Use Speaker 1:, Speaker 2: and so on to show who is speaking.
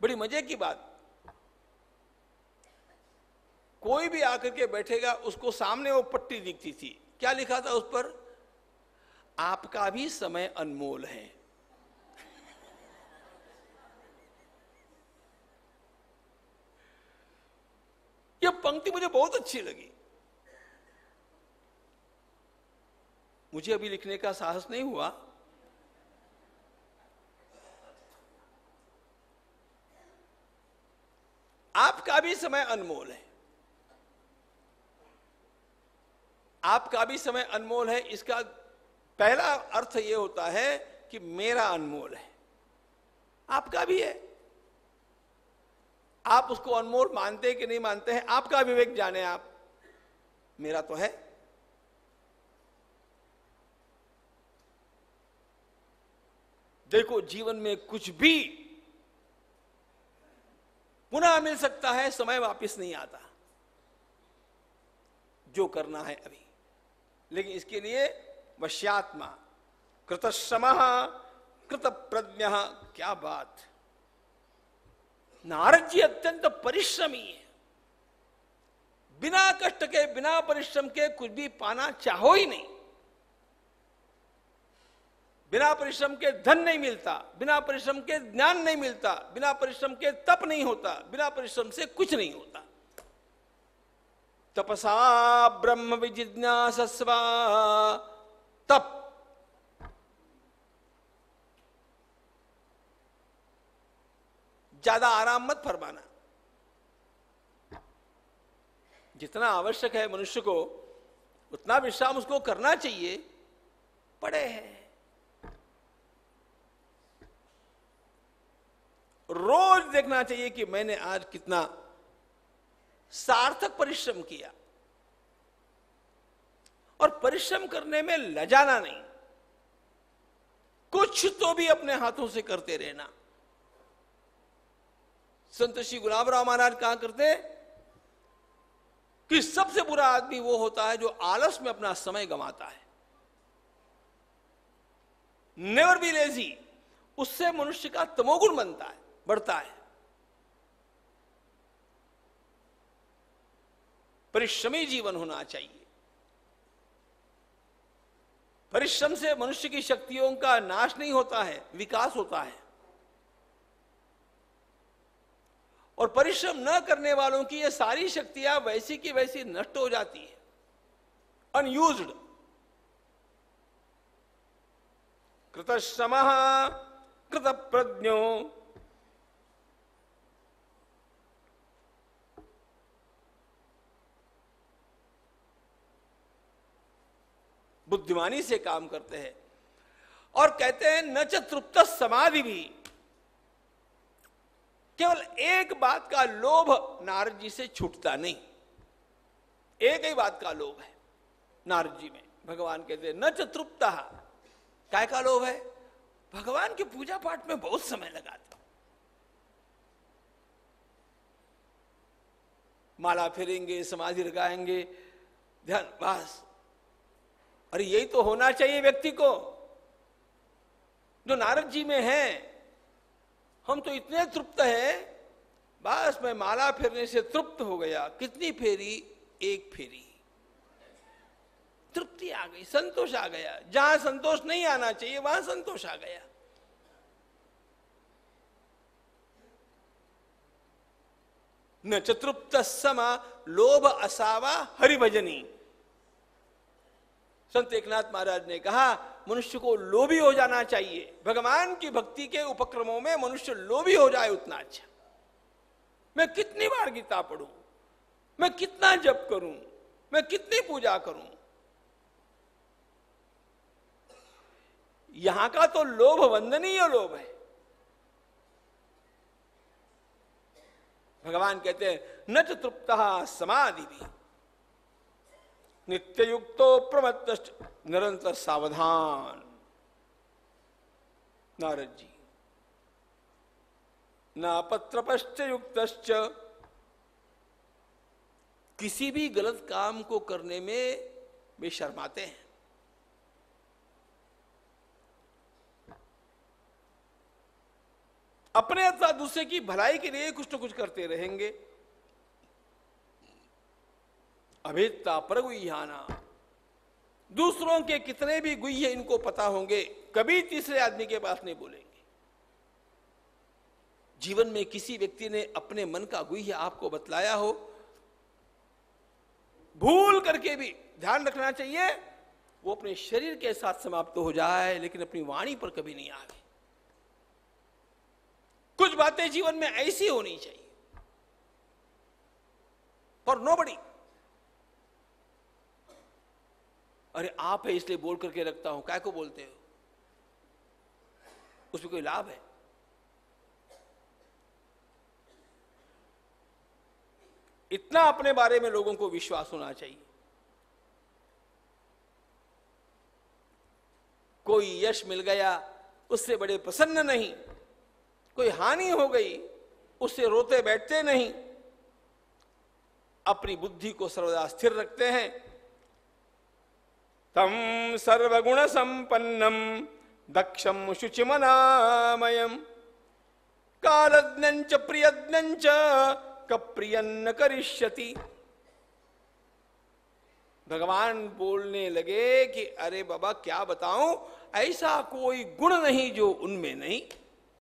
Speaker 1: बड़ी मजे की बात, कोई भी आकर के बैठेगा उसको सामने वो पट्टी दिखती थी, क्या लिखा था उस पर? आपका भी समय अनमोल है। यह पंक्ति मुझे बहुत अच्छी लगी। मुझे अभी लिखने का साहस नहीं हुआ, आपका भी समय अनमोल है। आपका भी समय अनमोल है, इसका पहला अर्थ यह होता है कि मेरा अनमोल है, आपका भी है। आप उसको अनमोल मानते हैं कि नहीं मानते हैं, आपका विवेक जाने आप, मेरा तो है। देखो, जीवन में कुछ भी पुनः मिल सकता है, समय वापस नहीं आता, जो करना है अभी। लेकिन इसके लिए वश्यात्मा कृतश्रमः कृतप्रज्ञः, क्या बात! नारद जी अत्यंत परिश्रमी है, बिना कष्ट के बिना परिश्रम के कुछ भी पाना चाहो ही नहीं। बिना परिश्रम के धन नहीं मिलता, बिना परिश्रम के ज्ञान नहीं मिलता, बिना परिश्रम के तप नहीं होता, बिना परिश्रम से कुछ नहीं होता। तपसा ब्रह्म विजिज्ञासस्व, तप ज्यादा आराम मत फरमाना, जितना आवश्यक है मनुष्य को उतना विश्राम उसको करना चाहिए। पड़े हैं, रोज देखना चाहिए कि मैंने आज कितना सार्थक परिश्रम किया, और परिश्रम करने में लजाना नहीं, कुछ तो भी अपने हाथों से करते रहना। संत श्री गुलाबराव महाराज कहा करते कि सबसे बुरा आदमी वो होता है जो आलस में अपना समय गंवाता है। नेवर बी लेजी, उससे मनुष्य का तमोगुण बनता है, बढ़ता है। परिश्रमी जीवन होना चाहिए। परिश्रम से मनुष्य की शक्तियों का नाश नहीं होता है, विकास होता है। और परिश्रम न करने वालों की ये सारी शक्तियां वैसी की वैसी नष्ट हो जाती है, अनयूज्ड। कृतश्रमः कृतप्रज्ञो, बुद्धिमानी से काम करते हैं। और कहते हैं न च तृप्त समाधि भी, केवल एक बात का लोभ नारद जी से छूटता नहीं। एक ही बात का लोभ है नारद जी में। भगवान कहते हैं न च तृप्तः, काय का लोभ है? भगवान के पूजा पाठ में बहुत समय लगाते, माला फेरेंगे, समाधि लगाएंगे, ध्यान, बस। अरे यही तो होना चाहिए व्यक्ति को, जो नारद जी में है। हम तो इतने तृप्त हैं, बस मैं माला फेरने से तृप्त हो गया। कितनी फेरी? एक फेरी, तृप्ति आ गई, संतोष आ गया। जहां संतोष नहीं आना चाहिए वहां संतोष आ गया। न च तृप्त समा लोभ असावा हरिभजनी। संत एकनाथ महाराज ने कहा मनुष्य को लोभी हो जाना चाहिए। भगवान की भक्ति के उपक्रमों में मनुष्य लोभी हो जाए उतना अच्छा। मैं कितनी बार गीता पढ़ूं, मैं कितना जप करूं, मैं कितनी पूजा करूं, यहां का तो लोभ वंदनीय लोभ है। भगवान कहते हैं न च तृप्तः समाधि भी, नित्य युक्तो प्रमत्त, निरंतर सावधान। नारद जी न पत्रपश्च युक्तश्च, किसी भी गलत काम को करने में वे शर्माते हैं। अपने अथवा दूसरे की भलाई के लिए कुछ न कुछ करते रहेंगे। अभेदता परगुह्याना, दूसरों के कितने भी गुह्य इनको पता होंगे, कभी तीसरे आदमी के पास नहीं बोलेंगे। जीवन में किसी व्यक्ति ने अपने मन का गुह्य आपको बतलाया हो, भूल करके भी ध्यान रखना चाहिए वो अपने शरीर के साथ समाप्त हो जाए, लेकिन अपनी वाणी पर कभी नहीं आवे। कुछ बातें जीवन में ऐसी होनी चाहिए फॉर नोबडी। अरे आप है इसलिए बोल करके रखता हूं, काय को बोलते हो, उसमें कोई लाभ है? इतना अपने बारे में लोगों को विश्वास होना चाहिए। कोई यश मिल गया उससे बड़े प्रसन्न नहीं, कोई हानि हो गई उससे रोते बैठते नहीं, अपनी बुद्धि को सर्वदा स्थिर रखते हैं। तम सर्वगुण संपन्नम दक्षम शुचिमनामयम कालज्ञंच प्रियज्ञंच कप्रियन्न करिष्यति। भगवान बोलने लगे कि अरे बाबा क्या बताऊं, ऐसा कोई गुण नहीं जो उनमें नहीं।